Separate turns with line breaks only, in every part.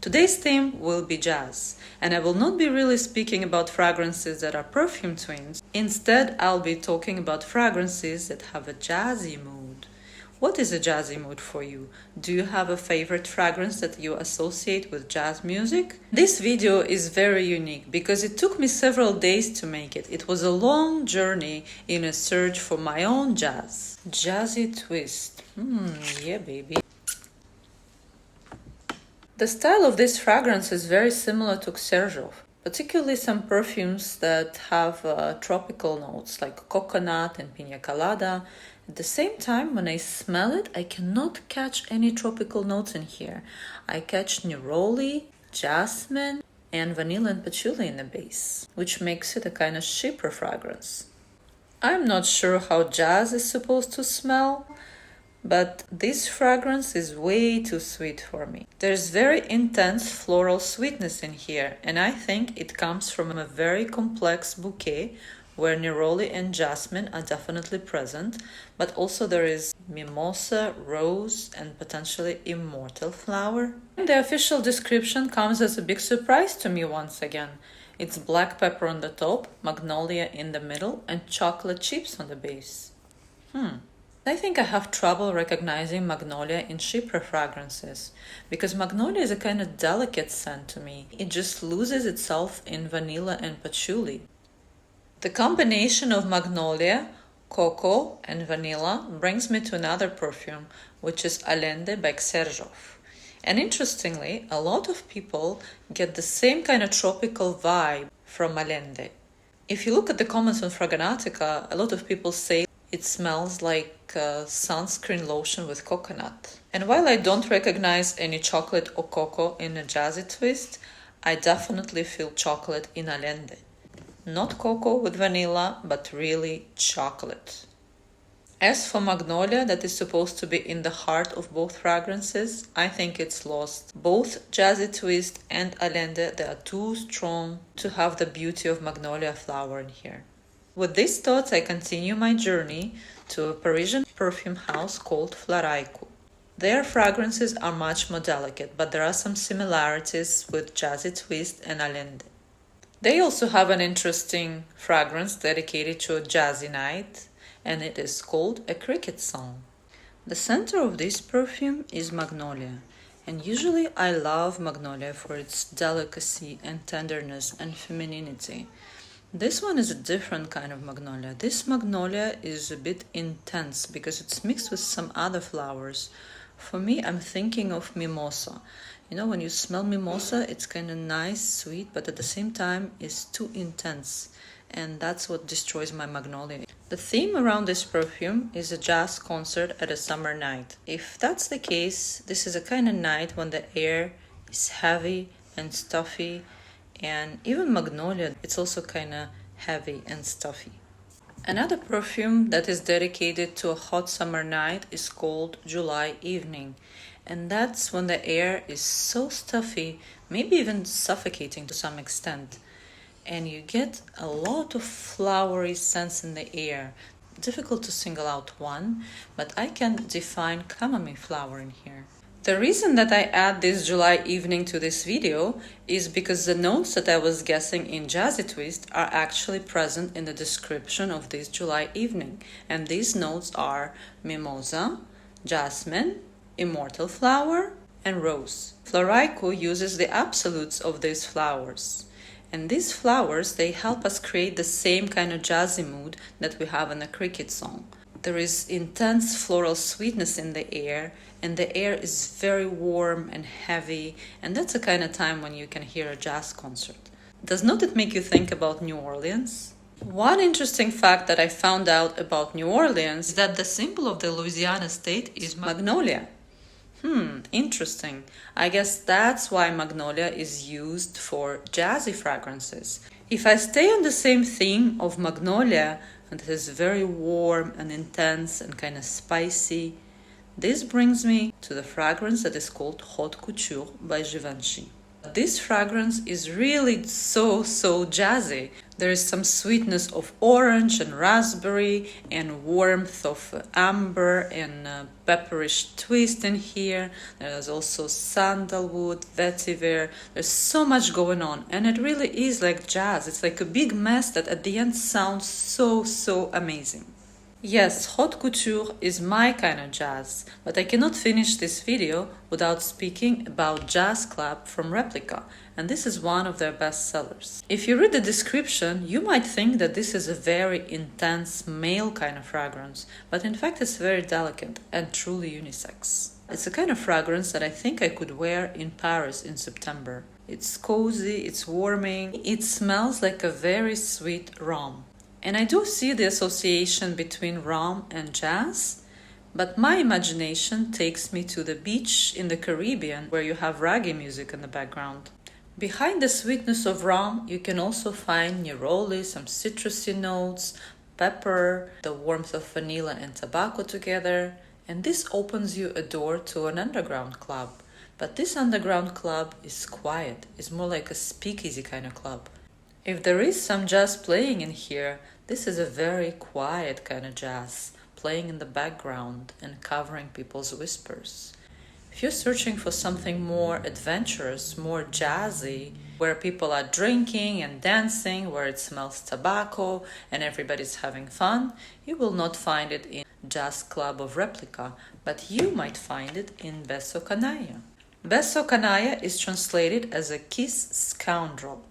Today's theme will be jazz, and I will not be really speaking about fragrances that are perfume twins. Instead, I'll be talking about fragrances that have a jazzy mood. What is a jazzy mood for you? Do you have a favorite fragrance that you associate with jazz music? This video is very unique because it took me several days to make it. It was a long journey in a search for my own jazz. Jazzy twist. Yeah, baby. The style of this fragrance is very similar to Xerjoff, particularly some perfumes that have tropical notes like coconut and piña colada. At the same time, when I smell it, I cannot catch any tropical notes in here. I catch neroli, jasmine, and vanilla and patchouli in the base, which makes it a kind of cheaper fragrance. I'm not sure how jazz is supposed to smell, but this fragrance is way too sweet for me. There's very intense floral sweetness in here, and I think it comes from a very complex bouquet where neroli and jasmine are definitely present, but also there is mimosa, rose, and potentially immortal flower. The official description comes as a big surprise to me once again. It's black pepper on the top, magnolia in the middle, and chocolate chips on the base. I think I have trouble recognizing magnolia in cheaper fragrances, because magnolia is a kind of delicate scent to me. It just loses itself in vanilla and patchouli. The combination of magnolia, cocoa, and vanilla brings me to another perfume, which is Allende by Xerjoff. And interestingly, a lot of people get the same kind of tropical vibe from Allende. If you look at the comments on Fragrantica, a lot of people say it smells like sunscreen lotion with coconut. And while I don't recognize any chocolate or cocoa in a jazzy twist, I definitely feel chocolate in Allende. Not cocoa with vanilla, but really chocolate. As for magnolia, that is supposed to be in the heart of both fragrances, I think it's lost. Both jazzy twist and Allende, they are too strong to have the beauty of magnolia flower in here. With these thoughts, I continue my journey to a Parisian perfume house called Floraïku. Their fragrances are much more delicate, but there are some similarities with Jazzy Twist and Allende. They also have an interesting fragrance dedicated to a jazzy night, and it is called a cricket song. The center of this perfume is magnolia, and usually I love magnolia for its delicacy and tenderness and femininity. This one is a different kind of magnolia. This magnolia is a bit intense because it's mixed with some other flowers. For me, I'm thinking of mimosa. You know, when you smell mimosa, it's kind of nice, sweet, but at the same time, it's too intense. And that's what destroys my magnolia. The theme around this perfume is a jazz concert at a summer night. If that's the case, this is a kind of night when the air is heavy and stuffy, and even magnolia, it's also kind of heavy and stuffy. Another perfume that is dedicated to a hot summer night is called July Evening. And that's when the air is so stuffy, maybe even suffocating to some extent. And you get a lot of flowery scents in the air. Difficult to single out one, but I can define chamomile flower in here. The reason that I add this July Evening to this video is because the notes that I was guessing in Jazzy Twist are actually present in the description of this July Evening. And these notes are mimosa, jasmine, immortal flower, and rose. Floraïku uses the absolutes of these flowers. And these flowers, they help us create the same kind of jazzy mood that we have in a cricket song. There is intense floral sweetness in the air, and the air is very warm and heavy, and that's the kind of time when you can hear a jazz concert. Does not it make you think about New Orleans? One interesting fact that I found out about New Orleans is that the symbol of the Louisiana state is magnolia. Interesting. I guess that's why magnolia is used for jazzy fragrances. If I stay on the same theme of magnolia, and it is very warm and intense and kind of spicy, this brings me to the fragrance that is called Haute Couture by Givenchy. This fragrance is really so jazzy. There is some sweetness of orange and raspberry and warmth of amber and pepperish twist in here. There's also sandalwood, vetiver. There's so much going on, and it really is like jazz. It's like a big mess that at the end sounds so amazing. Yes, haute couture is my kind of jazz, but I cannot finish this video without speaking about Jazz Club from Replica, and this is one of their best sellers. If you read the description, you might think that this is a very intense male kind of fragrance, but in fact it's very delicate and truly unisex. It's a kind of fragrance that I think I could wear in Paris in September. It's cozy, it's warming, it smells like a very sweet rum. And I do see the association between rum and jazz, but my imagination takes me to the beach in the Caribbean where you have reggae music in the background. Behind the sweetness of rum, you can also find neroli, some citrusy notes, pepper, the warmth of vanilla and tobacco together, and this opens you a door to an underground club. But this underground club is quiet, it's more like a speakeasy kind of club. If there is some jazz playing in here, this is a very quiet kind of jazz, playing in the background and covering people's whispers. If you're searching for something more adventurous, more jazzy, where people are drinking and dancing, where it smells tobacco and everybody's having fun, you will not find it in Jazz Club of Replica, but you might find it in Beso Canalla. Beso Canalla is translated as a kiss scoundrel.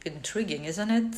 Intriguing, isn't it?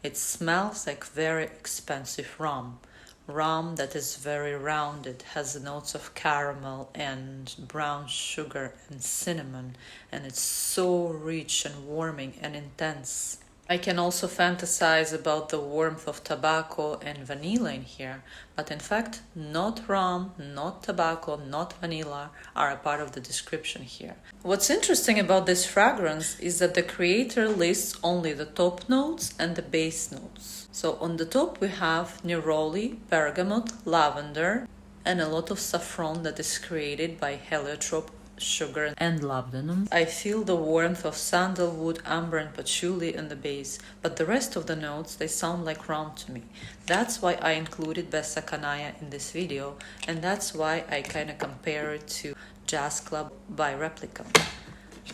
It smells like very expensive rum. Rum that is very rounded, has the notes of caramel and brown sugar and cinnamon, and it's so rich and warming and intense. I can also fantasize about the warmth of tobacco and vanilla in here, but in fact, not rum, not tobacco, not vanilla are a part of the description here. What's interesting about this fragrance is that the creator lists only the top notes and the base notes. So on the top we have neroli, bergamot, lavender, and a lot of saffron that is created by heliotrope sugar and labdanum. I feel the warmth of sandalwood, amber and patchouli in the base, but the rest of the notes, they sound like rum to me. That's why I included Beso Canalla in this video, and that's why I kind of compare it to Jazz Club by Replica.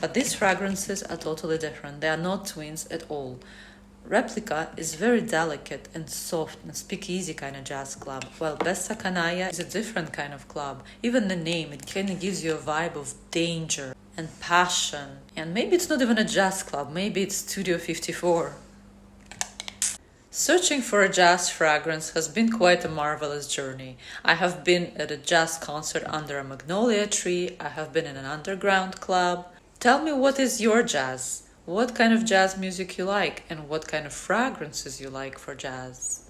But these fragrances are totally different. They are not twins at all. Replica is very delicate and soft and speakeasy kind of jazz club, while Beso Canalla is a different kind of club. Even the name, it kind of gives you a vibe of danger and passion. And maybe it's not even a jazz club, maybe it's Studio 54. Searching for a jazz fragrance has been quite a marvelous journey. I have been at a jazz concert under a magnolia tree, I have been in an underground club. Tell me, what is your jazz? What kind of jazz music you like and what kind of fragrances you like for jazz?